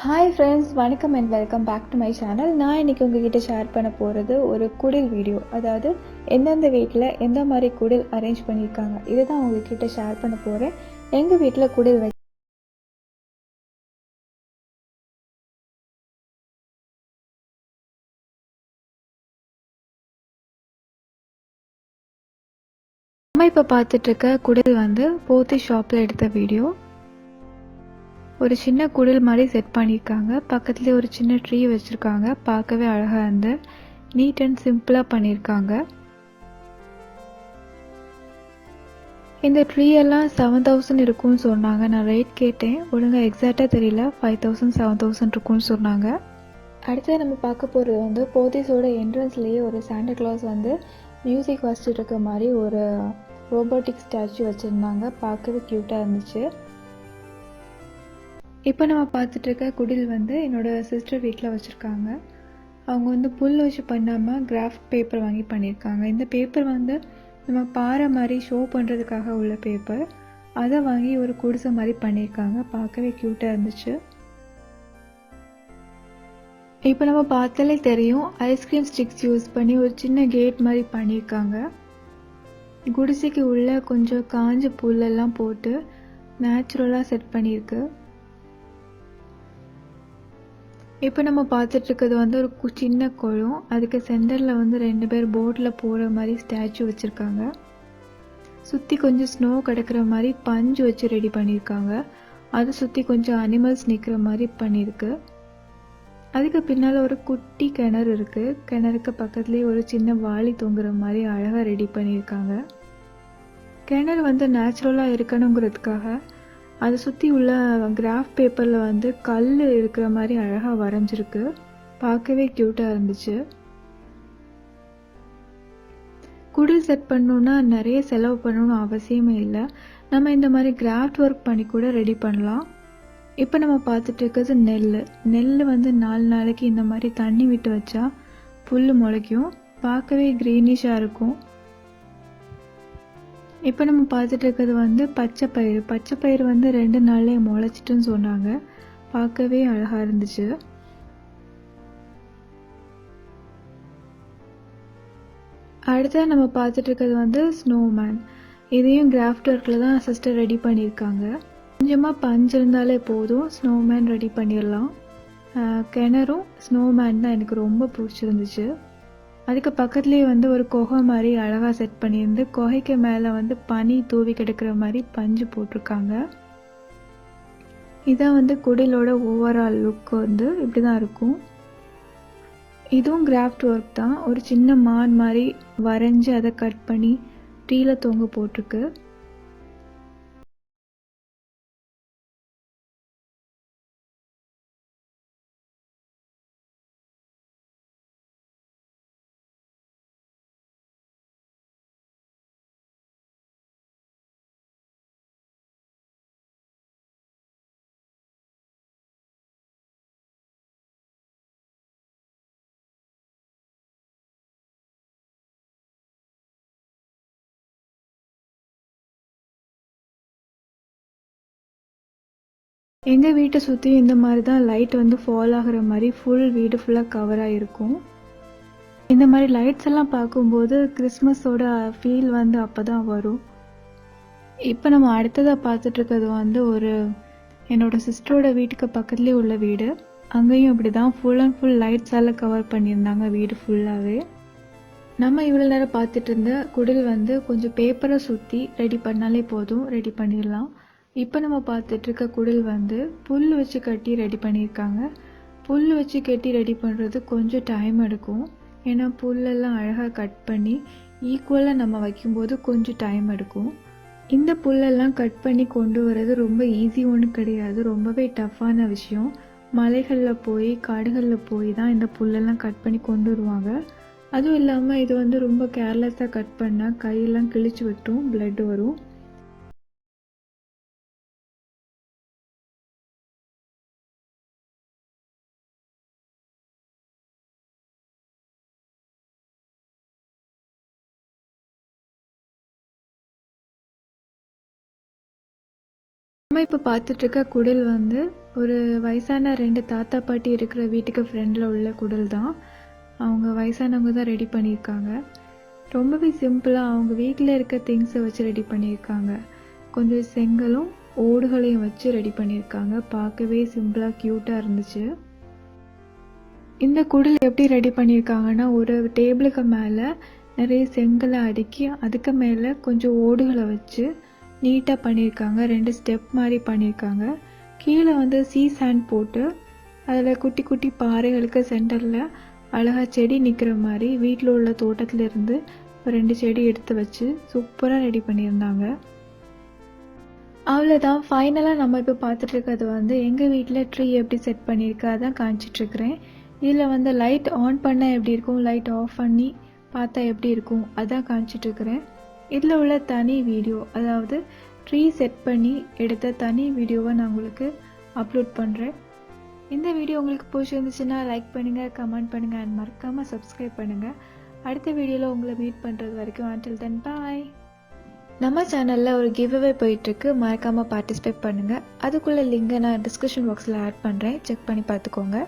Hi friends, வணக்கம் and welcome back to my channel. நான் இன்றைக்கி உங்ககிட்ட ஷேர் பண்ண போகிறது ஒரு குடில் வீடியோ. அதாவது எந்தெந்த வீட்டில் எந்த மாதிரி குடில் அரேஞ்ச் பண்ணியிருக்காங்க இதை தான் உங்ககிட்ட ஷேர் பண்ண போகிறேன். எங்கள் வீட்டில் குடில் நம்ம இப்போ பார்த்துட்ருக்க குடில் வந்து போத்தி ஷாப்பில் எடுத்த வீடியோ. ஒரு சின்ன குடில் மாதிரி செட் பண்ணியிருக்காங்க. பக்கத்துலேயே ஒரு சின்ன ட்ரீ வச்சுருக்காங்க. பார்க்கவே அழகாக இருந்து நீட் அண்ட் சிம்பிளாக பண்ணியிருக்காங்க. இந்த ட்ரீ எல்லாம் 7,000 இருக்கும்னு சொன்னாங்க. நான் ரேட் கேட்டேன், ஒழுங்காக எக்ஸாக்டாக தெரியல. 5,000 7,000 இருக்கும்னு சொன்னாங்க. அடுத்து நம்ம பார்க்க போகிறது வந்து போத்தீஸோட என்ட்ரன்ஸ்லேயே ஒரு சாண்டா கிளாஸ் வந்து மியூசிக் வாசிச்சுட்டு இருக்க மாதிரி ஒரு ரோபோட்டிக் ஸ்டாச்சு வச்சுருந்தாங்க. பார்க்கவே க்யூட்டாக இருந்துச்சு. இப்போ நம்ம பார்த்துட்ருக்க குடில் வந்து என்னோடய சிஸ்டர் வீட்டில் வச்சுருக்காங்க. அவங்க வந்து புல் வச்சு பண்ணாமல் கிராஃப்ட் பேப்பர் வாங்கி பண்ணியிருக்காங்க. இந்த பேப்பர் வந்து நம்ம பாறை மாதிரி ஷோ பண்ணுறதுக்காக உள்ள பேப்பர். அதை வாங்கி ஒரு குடிசை மாதிரி பண்ணியிருக்காங்க. பார்க்கவே க்யூட்டாக இருந்துச்சு. இப்போ நம்ம பார்த்தாலே தெரியும், ஐஸ்கிரீம் ஸ்டிக்ஸ் யூஸ் பண்ணி ஒரு சின்ன கேட் மாதிரி பண்ணியிருக்காங்க. குடிசைக்கு உள்ளே கொஞ்சம் காஞ்ச புல்லெல்லாம் போட்டு நேச்சுரலாக செட் பண்ணியிருக்கு. இப்போ நம்ம பார்த்துட்ருக்கிறது வந்து ஒரு சின்ன குளம். அதுக்கு சென்டரில் வந்து 2 பேர் போட்டில் போகிற மாதிரி ஸ்டாச்சு வச்சுருக்காங்க. சுற்றி கொஞ்சம் ஸ்னோ கிடக்கிற மாதிரி பஞ்சு வச்சு ரெடி பண்ணியிருக்காங்க. அதை சுற்றி கொஞ்சம் அனிமல்ஸ் நிற்கிற மாதிரி பண்ணியிருக்கு. அதுக்கு பின்னால் ஒரு குட்டி கிணறு இருக்குது. கிணறுக்கு பக்கத்துலேயே ஒரு சின்ன வாளி தொங்குற மாதிரி அழகாக ரெடி பண்ணியிருக்காங்க. கிணறு வந்து நேச்சுரலாக இருக்கணுங்கிறதுக்காக அதை சுற்றி உள்ள கிராஃப்ட் பேப்பரில் வந்து கல் இருக்கிற மாதிரி அழகாக வரைஞ்சிருக்கு. பார்க்கவே க்யூட்டாக இருந்துச்சு. குடில் செட் பண்ணணுன்னா நிறைய செலவு பண்ணணும்னு அவசியமே இல்லை. நம்ம இந்த மாதிரி கிராஃப்ட் ஒர்க் பண்ணி கூட ரெடி பண்ணலாம். இப்போ நம்ம பார்த்துட்டு இருக்கிறது நெல் வந்து 4 நாளைக்கு இந்த மாதிரி தண்ணி விட்டு வச்சா புல் முளைக்கும். பார்க்கவே க்ரீனிஷாக இருக்கும். இப்போ நம்ம பார்த்துட்டு இருக்கிறது வந்து பச்சை பயிறு வந்து 2 நாள்லேயே முளைச்சிட்டுன்னு சொன்னாங்க. பார்க்கவே அழகாக இருந்துச்சு. அடுத்தது நம்ம பார்த்துட்டு இருக்கிறது வந்து ஸ்னோமேன். இதையும் கிராஃப்ட் ஒர்க்கில் தான் சிஸ்டர் ரெடி பண்ணியிருக்காங்க. கொஞ்சமாக பஞ்சு இருந்தாலே போதும், ஸ்னோமேன் ரெடி பண்ணிடலாம். கிணறும் ஸ்னோமேன் தான் எனக்கு ரொம்ப பிடிச்சிருந்துச்சு. அதுக்கு பக்கத்துலேயே வந்து ஒரு குகை மாதிரி அழகாக செட் பண்ணியிருந்து குகைக்கு மேலே வந்து பனி தூவி கிடக்கிற மாதிரி பஞ்சு போட்டிருக்காங்க. இதான் வந்து குடிலோட ஓவரால் லுக் வந்து இப்படி தான் இருக்கும். இதுவும் கிராஃப்ட் ஒர்க் தான். ஒரு சின்ன மான் மாதிரி வரைஞ்சி அதை கட் பண்ணி ட்ரீல தொங்க போட்டிருக்கு. எங்கள் வீட்டை சுற்றி இந்த மாதிரி தான் லைட் வந்து ஃபால் ஆகிற மாதிரி ஃபுல் வீடு ஃபுல்லாக கவராக இருக்கும். இந்த மாதிரி லைட்ஸ் எல்லாம் பார்க்கும்போது கிறிஸ்மஸோட ஃபீல் வந்து அப்போ தான் வரும். இப்போ நம்ம அடுத்ததாக பார்த்துட்ருக்கிறது வந்து என்னோடய சிஸ்டரோட வீட்டுக்கு பக்கத்துலேயே உள்ள வீடு. அங்கேயும் இப்படி தான் ஃபுல் அண்ட் ஃபுல் லைட்ஸால் கவர் பண்ணியிருந்தாங்க வீடு ஃபுல்லாகவே. நம்ம இவ்வளோ நேரம் பார்த்துட்டு இருந்த குடில் வந்து கொஞ்சம் பேப்பரை சுற்றி ரெடி பண்ணாலே போதும், ரெடி பண்ணிடலாம். இப்போ நம்ம பார்த்துட்ருக்க குடில் வந்து புல் வச்சு கட்டி ரெடி பண்ணியிருக்காங்க. புல் வச்சு கட்டி ரெடி பண்ணுறது கொஞ்சம் டைம் எடுக்கும். ஏன்னா புல்லெல்லாம் அழகாக கட் பண்ணி ஈக்குவலாக நம்ம வைக்கும்போது கொஞ்சம் டைம் எடுக்கும். இந்த புல்லெல்லாம் கட் பண்ணி கொண்டு வர்றது ரொம்ப ஈஸி ஒன்றும் கிடையாது, ரொம்பவே டஃப்பான விஷயம். மலைகளில் போய் காடுகளில் போய் தான் இந்த புல்லெல்லாம் கட் பண்ணி கொண்டு வருவாங்க. அதுவும் இல்லாமல் இது வந்து ரொம்ப கேர்லெஸ்ஸாக கட் பண்ணால் கையெல்லாம் கிழிச்சு விட்டும், பிளட் வரும். நம்ம இப்போ பார்த்துட்டு இருக்க குடில் வந்து ஒரு வயசான 2 தாத்தா பாட்டி இருக்கிற வீட்டுக்கு ஃப்ரெண்டில் உள்ள குடில் தான். அவங்க வயசானவங்க தான் ரெடி பண்ணியிருக்காங்க. ரொம்பவே சிம்பிளாக அவங்க வீட்டில் இருக்க திங்ஸை வச்சு ரெடி பண்ணியிருக்காங்க. கொஞ்சம் செங்கலும் ஓடுகளையும் வச்சு ரெடி பண்ணியிருக்காங்க. பார்க்கவே சிம்பிளாக க்யூட்டாக இருந்துச்சு. இந்த குடில் எப்படி ரெடி பண்ணியிருக்காங்கன்னா, ஒரு டேபிளுக்கு மேலே நிறைய செங்கலை அடுக்கி அதுக்கு மேலே கொஞ்சம் ஓடுகளை வச்சு நீட்டாக பண்ணியிருக்காங்க. 2 ஸ்டெப் மாதிரி பண்ணியிருக்காங்க. கீழே வந்து சாண்ட் போட்டு அதில் குட்டி குட்டி பாறைகளுக்கு சென்டரில் அழகாக செடி நிற்கிற மாதிரி வீட்டில் உள்ள தோட்டத்தில் இருந்து 2 செடி எடுத்து வச்சு சூப்பராக ரெடி பண்ணியிருந்தாங்க. அவ்வளோதான், ஃபைனலாக நம்ம இப்போ பார்த்துட்டு இருக்கிறது வந்து எங்கள் வீட்டில் ட்ரீ எப்படி செட் பண்ணியிருக்கா அதான் காமிச்சிட்ருக்கிறேன். இதில் வந்து லைட் ஆன் பண்ணால் எப்படி இருக்கும், லைட் ஆஃப் பண்ணி பார்த்தா எப்படி இருக்கும் அதான் காமிச்சிட்ருக்கிறேன். இதில் உள்ள தனி வீடியோ, அதாவது ட்ரீ செட் பண்ணி எடுத்த தனி வீடியோவை நான் உங்களுக்கு அப்லோட் பண்ணுறேன். இந்த வீடியோ உங்களுக்கு பிடிச்சிருந்துச்சுன்னா லைக் பண்ணுங்கள், கமெண்ட் பண்ணுங்கள் அண்ட் மறக்காமல் சப்ஸ்கிரைப் பண்ணுங்கள். அடுத்த வீடியோவில் உங்களை மீட் பண்ணுறது வரைக்கும் until then bye. நம்ம சேனலில் ஒரு கிவ்அவே போயிட்டுருக்கு, மறக்காமல் பார்ட்டிசிபேட் பண்ணுங்கள். அதுக்குள்ளே லிங்கை நான் டிஸ்கிரிப்ஷன் பாக்ஸில் ஆட் பண்ணுறேன், செக் பண்ணி பார்த்துக்கோங்க.